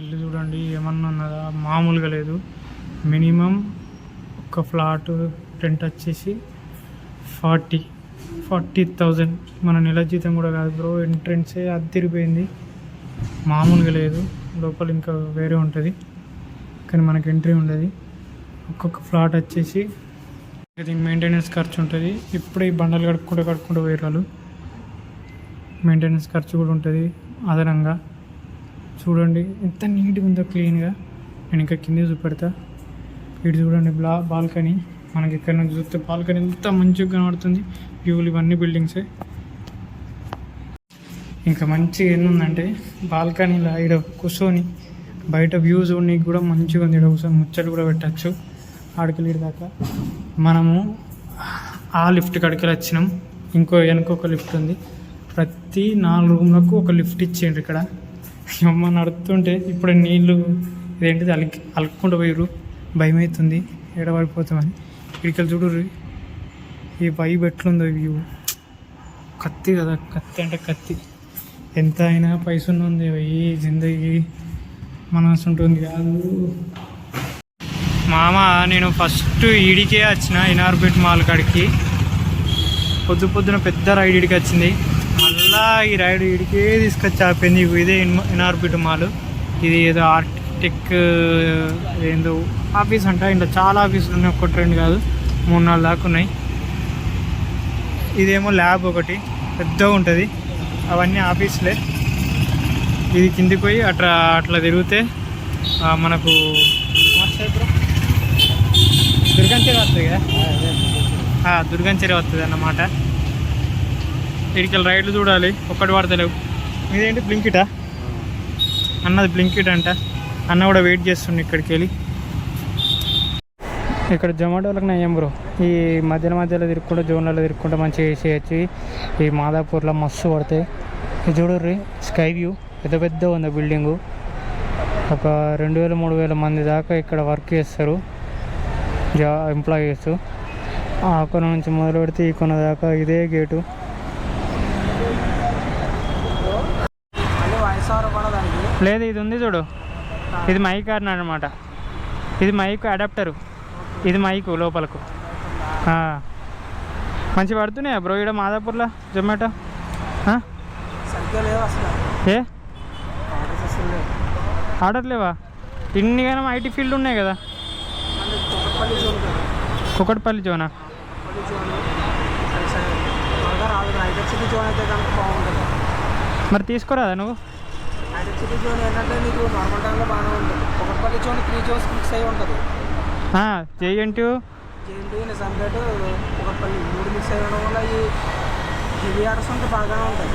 ఇల్లు చూడండి ఏమన్నా ఉన్నదా, మామూలుగా లేదు. మినిమం ఒక ఫ్లాట్ రెంట్ వచ్చేసి 40,000 మన నెల జీతం కూడా కాదు బ్రో. ఎంట్రెన్సే అద్దరిపోయింది, మామూలుగా లేదు. లోపల ఇంకా వేరే ఉంటుంది కానీ మనకి ఎంట్రీ ఉండదు. ఒక్కొక్క ఫ్లాట్ వచ్చేసి దీనికి మెయింటెనెన్స్ ఖర్చు ఉంటుంది. ఇప్పుడే ఈ బండలు కడుక్కుంటూ వేరాలు మెయింటెనెన్స్ ఖర్చు కూడా ఉంటుంది అదనంగా. చూడండి ఎంత నీట్గా ఉందో, క్లీన్గా. నేను ఇంకా కింద చూపెడతా. ఇటు చూడండి బాల్కనీ. మనకి ఇక్కడ నుంచి చూస్తే బాల్కనీ ఎంత మంచిగా కనబడుతుంది. వ్యూలు ఇవన్నీ బిల్డింగ్సే. ఇంకా మంచిగా ఏంటంటే బాల్కనీలో ఇక్కడ కూర్చొని బయట వ్యూ చూడడానికి కూడా మంచిగా ఉంది. ఇక్కడ కూర్చొని ముచ్చట్లు కూడా పెట్టచ్చు. ఆడికెళ్ళి దాకా మనము ఆ లిఫ్ట్ కాడికి వచ్చినాం. వెనకొక లిఫ్ట్ ఉంది. ప్రతి 4 రూమ్లకు ఒక లిఫ్ట్ ఇచ్చేయండి. ఇక్కడ అమ్మ నడుస్తుంటే ఇప్పుడు నీళ్ళు ఇదేంటిది అలుక్కుంటూ పోయారు. భయం అవుతుంది ఎడబడిపోతామని. ఇక్కడికి చూడరు ఈ వైబ్ ఎట్లుందో వ్యూ. కత్తి కదా, కత్తి అంటే కత్తి. ఎంత అయినా పైసలు ఉంది ఈ జిందగీ మనసు ఉంటుంది కాదు. మామ నేను ఫస్ట్ ఈడికే వచ్చిన ఇనార్బిట్ మాల్ కాడికి. పొద్దున పెద్ద రైడ్ ఇడికి వచ్చింది. మళ్ళా ఈ రైడ్ ఇడికే తీసుకొచ్చి ఆపింది. ఇదే ఇనార్బిట్ మాల్. ఇది ఏదో ఆర్కిటెక్ ఏందో ఆఫీస్ అంట. ఇంట్లో చాలా ఆఫీసులు ఉన్నాయి, ఒకటి రెండు కాదు 3-4 దాకా ఉన్నాయి. ఇదేమో ల్యాబ్ ఒకటి పెద్దగా ఉంటుంది. అవన్నీ ఆఫీసులే. ఇది కిందికి పోయి అట్లా తిరిగితే మనకు దుర్గంచెరి వస్తుంది కదా, దుర్గంచెరి వస్తుంది అన్నమాట. ఇక్కడికి రైడ్లు చూడాలి, ఒక్కటి పడతలేవు. ఇదేంటి బ్లింకిటా అన్నది? బ్లింకిట్ అంట. అన్న కూడా వెయిట్ చేస్తుండే ఇక్కడికి వెళ్ళి. ఇక్కడ జొమాటోలకు నయ్యం బ్రో. ఈ మధ్యలో తిరుక్కుంటూ జోన్లలో తిరుక్కుంటూ మంచిగా వేసేయచ్చు. ఈ మాదాపూర్లో మస్తు పడతాయి. ఇది చూడర్రి, స్కై వ్యూ పెద్ద ఉంది బిల్డింగు. ఒక 2,000-3,000 మంది దాకా ఇక్కడ వర్క్ చేస్తారు ఎంప్లాయీస్. ఆ కొన నుంచి మొదలు పెడితే ఈ కొన దాకా ఇదే గేటు. లేదు ఇది ఉంది చూడు, ఇది మైక్ అనమాట. ఇది మైక్ అడాప్టరు, ఇది మైకు లోపలకు. మంచి పడుతున్నాయా బ్రో ఇక్కడ మాదాపూర్లో జొమాటో? ఏ ఆర్డర్ లేవా? ఇన్నిగానో ఐటీ ఫీల్డ్ ఉన్నాయి కదా. కుకట్పల్లి జోనా? మరి తీసుకోరాదా నువ్వు? జేఎన్టీ నిజాంపేట కుకట్పల్లి 3 మిక్స్ అయ్యడం వల్ల ఈ హెవీ ఆర్డర్స్ ఉంటే బాగానే ఉంటాయి.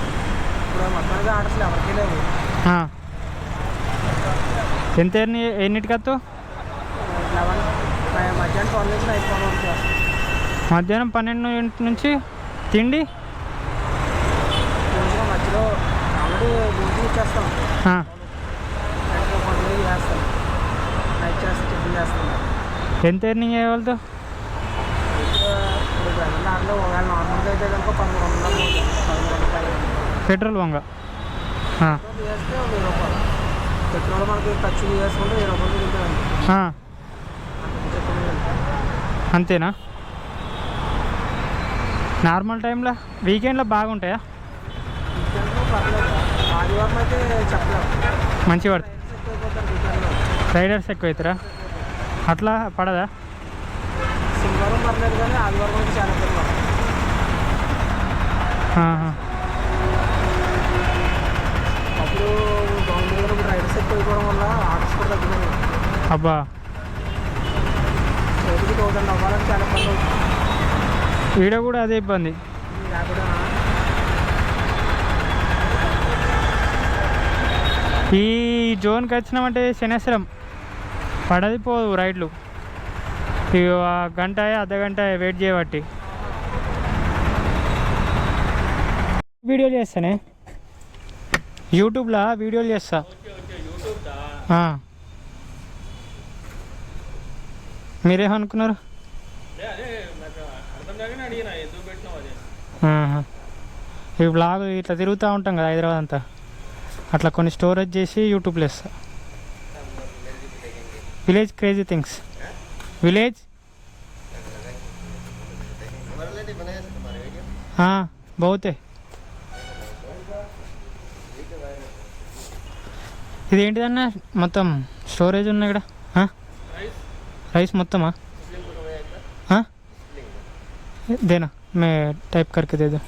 ఇప్పుడు మొత్తానికి ఆర్డర్స్ ఎవరికీ లేవు. ఎంత ఎన్నిటికి వస్తావు? 11 మధ్యాహ్నం 12 నుంచి నైట్ 12 వరకు. మధ్యాహ్నం 12 నుంచి తిండి మధ్యలో ఆల్రెడీ భోజనం ఇచ్చేస్తాం. చేస్తాం, నైట్ చేస్తాం, టిఫిన్ చేస్తాం. ఎంత ఎర్నింగ్ అయ్యేవాళ్ళతో? దాంట్లో ఒకవేళ నార్మల్గా అయితే కనుక 1100 పెట్రోల్ వంగ చేస్తే 1000 రూపాయలు. పెట్రోల్ మనకి ఖర్చు చేసుకుంటే 1000 రూపాయలు తింటామండి. అంతేనా? నార్మల్ టైంలో వీకెండ్లో బాగుంటాయా? పర్లేదు. ఆదివారం అయితే చెప్పలేదు, మంచి పడుతుంది. రైడర్స్ ఎక్కువ అవుతారా? అట్లా పడదా? శనివారం పర్లేదు కానీ ఆదివారం అయితే చాలా ఎక్కువ. అప్పుడు గవర్నమెంట్ రైడర్స్ ఎక్కువ అయిపోవడం వల్ల ఆర్డర్స్ కూడా తగ్గినాయి. అబ్బా, రోజుకి 1000 అవ్వాలని చాలా ఇబ్బంది అవుతుంది. ఈడ కూడా అదే ఇబ్బంది. ఈ జోన్కి వచ్చినామంటే శనేశ్వరం పడది పోదు రైడ్లు. గంట అర్ధగంట వెయిట్ చేయబట్టి. వీడియోలు చేస్తానే, యూట్యూబ్లో వీడియోలు చేస్తా. మీరేమనుకున్నారు? ఈ బ్లాగ్ ఇట్లా తిరుగుతూ ఉంటాం కదా హైదరాబాద్ అంతా, అట్లా కొన్ని స్టోరేజ్ చేసి యూట్యూబ్లో వేస్తా. విలేజ్ క్రేజీ థింగ్స్ విలేజ్ బహుతే ఇదేంటిదన్నా మొత్తం స్టోరేజ్ ఉన్నాయి ఇక్కడ రైస్ మొత్తమా देना मैं टाइप करके दे दूँ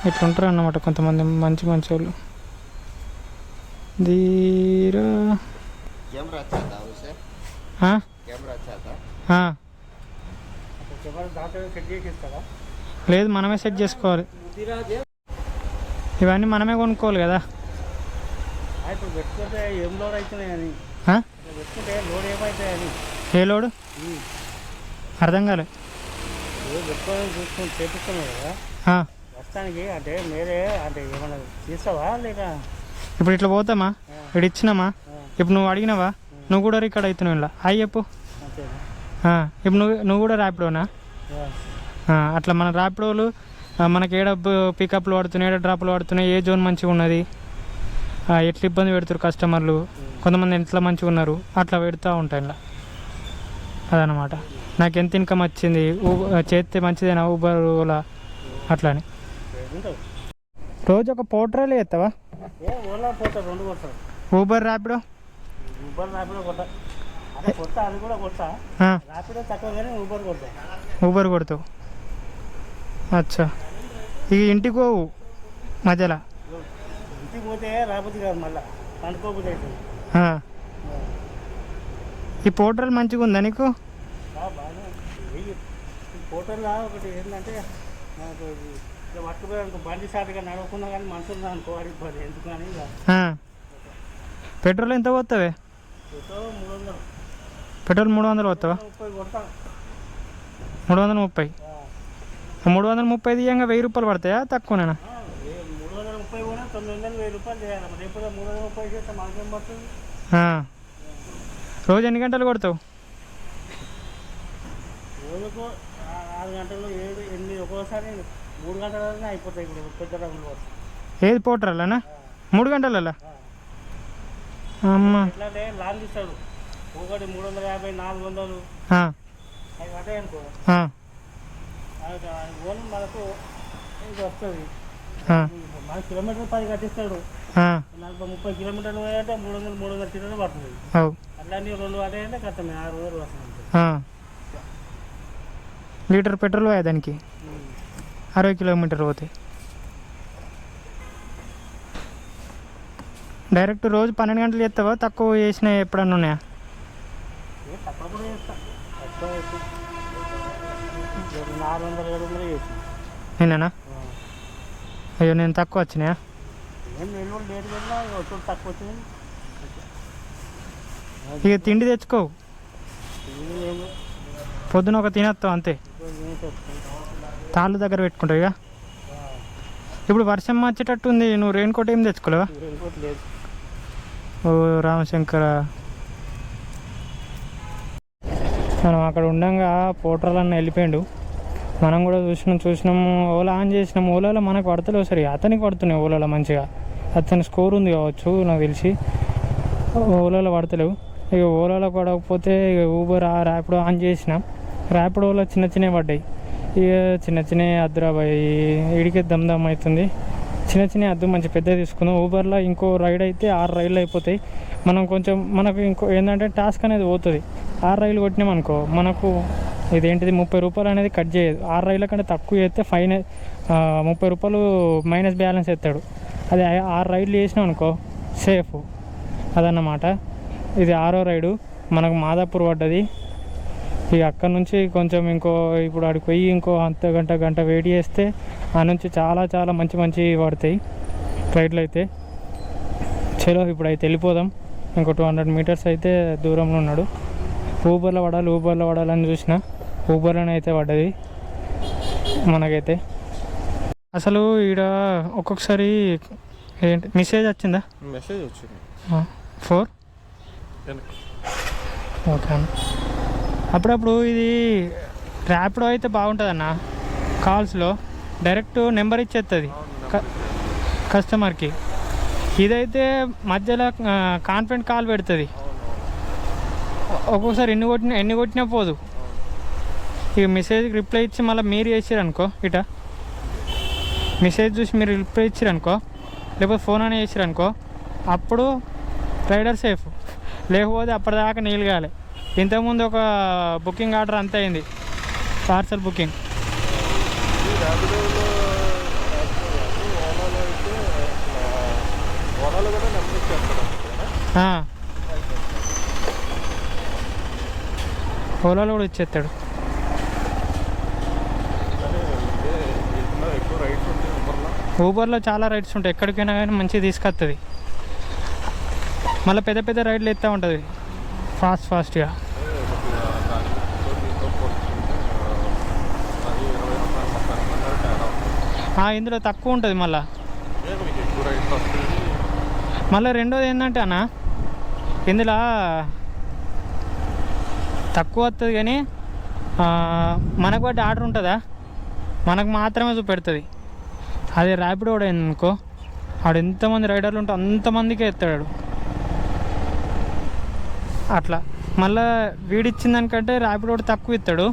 ఇట్లుంటారు అన్నమాట కొంతమంది మంచి మంచి వాళ్ళు ధీరా లేదు మనమే సెట్ చేసుకోవాలి ఇవన్నీ మనమే కొనుక్కోవాలి కదా ఏం లోడ్ అవుతున్నాయని లోడ్ ఏమవుతాయని ఏ లోడు అర్థం కాలే పెట్టుకోవాలని చూసుకొని చేపిస్తున్నావు కదా వస్తానికి అంటే మీరే అంటే ఏమన్నా తీస్తావా లేక ఇప్పుడు ఇట్లా పోతామా ఇక్కడ ఇచ్చినామా ఇప్పుడు నువ్వు అడిగినావా నువ్వు కూడా రికార్డ్ అవుతున్నావు ఇలా అయ్యి చెప్పు ఇప్పుడు నువ్వు కూడా ర్యాపిడోనా అట్లా మన ర్యాపిడోలు మనకి ఏడ పికప్లు పడుతున్నాయి ఏడ డ్రాప్లు పడుతున్నాయి ఏ జోన్ మంచిగా ఉన్నది ఎట్లా ఇబ్బంది పెడతారు కస్టమర్లు కొంతమంది ఎట్లా మంచిగా ఉన్నారు అట్లా పెడతా ఉంటాయి ఇలా అదనమాట నాకు ఎంత ఇన్కమ్ వచ్చింది చేస్తే మంచిదేనా ఊబర్ ఓలా అట్లా అని రోజు ఒక పోర్టల్ చేస్తావా ఊబర్ ర్యాపిడో ఊబర్ కొడతావు అచ్చా ఇక ఇంటికి పోవు మధ్యలో ఇంటికి పోతే రాబోద్ది కాదు మళ్ళీ పండుకోబోద్ది ఈ పోర్టల్ మంచిగా ఉందా నీకు పోర్టల్లో ఒకటి ఏంటంటే నాకు పట్టుకుపోయి బండి షార్ట్గా నడవకుండా కానీ మనుషులు అనుకో అడిగిపోదు ఎందుకు అని పెట్రోల్ ఎంత పోతావే 300 పెట్రోల్ 300 పోతావా 30 కొడతాను 330 330 తీయంగా 1000 రూపాయలు పడతాయా తక్కువనేనా 330 కూడా 900 1000 రూపాయలు చేయాలి రేపు 330 చేస్తే మనకేం పడుతుంది రోజు ఎన్ని గంటలు కొడతావు రోజుకు 6 గంటలు 7 8 ఒక్కోసారి 3 గంటలనే అయిపోతాయి ఇప్పుడు పెద్ద డబ్బులు ఏది పోటరాలనా 3 గంటలలా అమ్మ ఎట్లంటే లాంగ్ ఇస్తాడు ఒకటి 350 400 అవి అదే అనుకో ఓన్ మనకు ఇది వస్తుంది మన కిలోమీటర్ 10 కట్టిస్తాడు నాకు 30 కిలోమీటర్లు పోయాలంటే 300 కిలోమీటర్లు పడుతుంది అట్లాంటి 2 అదే అంటే కష్టమే 6 వస్తుంది లీటర్ పెట్రోల్ పోయా దానికి 60 కిలోమీటర్ పోతాయి డైరెక్ట్ రోజు 12 గంటలు చేస్తావా తక్కువ చేసినా ఎప్పుడన్నా ఉన్నాయా తక్కువ కూడా చేస్తా తక్కువ 400 700 చేసి నేనేనా అయ్యో నేను తక్కువ వచ్చినాయా నేను లేట్ వెళ్ళినా వచ్చి తక్కువ వచ్చింది ఇక తిండి తెచ్చుకో పొద్దున ఒక తినేస్తావు అంతే తాళ్ళు దగ్గర పెట్టుకుంటావు ఇక ఇప్పుడు వర్షం వచ్చేటట్టు ఉంది నువ్వు రెయిన్ కోట్ ఏం తెచ్చుకోలేవా ఓ రామశంకర మనం అక్కడ ఉండగా పోటర్లన్న వెళ్ళిపోయాడు మనం కూడా చూసినాము ఓలా ఆన్ చేసినాము ఓలాలో మనకు పడతలేవు సరే అతనికి పడుతున్నాయి ఓలాలో మంచిగా అతని స్కోర్ ఉంది కావచ్చు నాకు తెలిసి ఓలాలో పడతలేవు ఇక ఓలాలో పడకపోతే ఇక ఊబర్ ర్యాపిడో ఆన్ చేసినాం ర్యాపిడోలో చిన్న చిన్నవి పడ్డాయి ఇక చిన్న చిన్న అద్దురాబాయి ఇడికే దమ్ అవుతుంది చిన్న చిన్న అద్దు మంచి పెద్దది తీసుకుందాం ఊబర్లో ఇంకో రైడ్ అయితే 6 రైళ్ళు అయిపోతాయి మనం కొంచెం మనకు ఇంకో ఏంటంటే టాస్క్ అనేది పోతుంది 6 రైలు కొట్టినాం అనుకో మనకు ఇదేంటిది 30 రూపాయలు అనేది కట్ చేయదు 6 రైళ్ళ కంటే తక్కువ చేస్తే ఫైన్ 30 రూపాయలు మైనస్ బ్యాలెన్స్ ఎత్తాడు అది 6 రైడ్లు చేసినాం అనుకో సేఫ్ అదన్నమాట ఇది 6వ రైడు మనకు మాదాపూర్ పడ్డది ఇక అక్కడ నుంచి కొంచెం ఇప్పుడు అక్కడికి పోయి ఇంకో గంట వెయిట్ చేస్తే ఆ నుంచి చాలా చాలా మంచి పడతాయి ఫ్లైట్లు అయితే చలో ఇప్పుడైతే వెళ్ళిపోదాం ఇంకో 200 మీటర్స్ అయితే దూరంలో ఉన్నాడు ఊబర్లో పడాలని చూసిన ఊబర్లోనే అయితే పడ్డది మనకైతే అసలు ఈడ ఒక్కొక్కసారి ఏంటి మెసేజ్ వచ్చిందా మెసేజ్ వచ్చింది 4 ఓకే అన్న అప్పుడప్పుడు ఇది ర్యాపిడో అయితే బాగుంటుంది అన్న కాల్స్లో డైరెక్ట్ నెంబర్ ఇచ్చేస్తుంది కస్టమర్కి ఇదైతే మధ్యలో కాన్ఫిడెంట్ కాల్ పెడుతుంది, ఒక్కొక్కసారి ఎన్ని కొట్టినా పోదు. ఇక మెసేజ్కి రిప్లై ఇచ్చి మళ్ళీ మీరు చేసారనుకో, మెసేజ్ చూసి మీరు రిప్లై ఇచ్చారనుకో, లేకపోతే ఫోన్ అని చేసారనుకో, అప్పుడు రైడర్ సేఫ్. లేకపోతే అప్పటిదాకా నీళ్ళు కాలే. ఇంతకుముందు ఒక బుకింగ్ ఆర్డర్ అంత అయింది, పార్సల్ బుకింగ్. ఓలాలో కూడా ఇచ్చేస్తాడు. ఊబర్లో చాలా రైడ్స్ ఉంటాయి, ఎక్కడికైనా కానీ మంచిగా తీసుకొస్తుంది. మళ్ళీ పెద్ద పెద్ద రైడ్లు ఎత్తా ఉంటుంది ఫాస్ట్గా. ఇందులో తక్కువ ఉంటుంది. మళ్ళీ రెండోది ఏంటంటే అన్న, ఇందులో తక్కువ వస్తుంది కానీ మనకు బట్టి ఆర్డర్ ఉంటుందా, మనకు మాత్రమే చూపెడుతుంది. అదే ర్యాపిడో కూడా అనుకో, ఆడు ఎంతమంది రైడర్లు ఉంటే అంతమందికే ఎత్తాడు అట్లా. మళ్ళీ వీడిచ్చిన దానికంటే ర్యాపిడో తక్కువ ఇస్తాడు.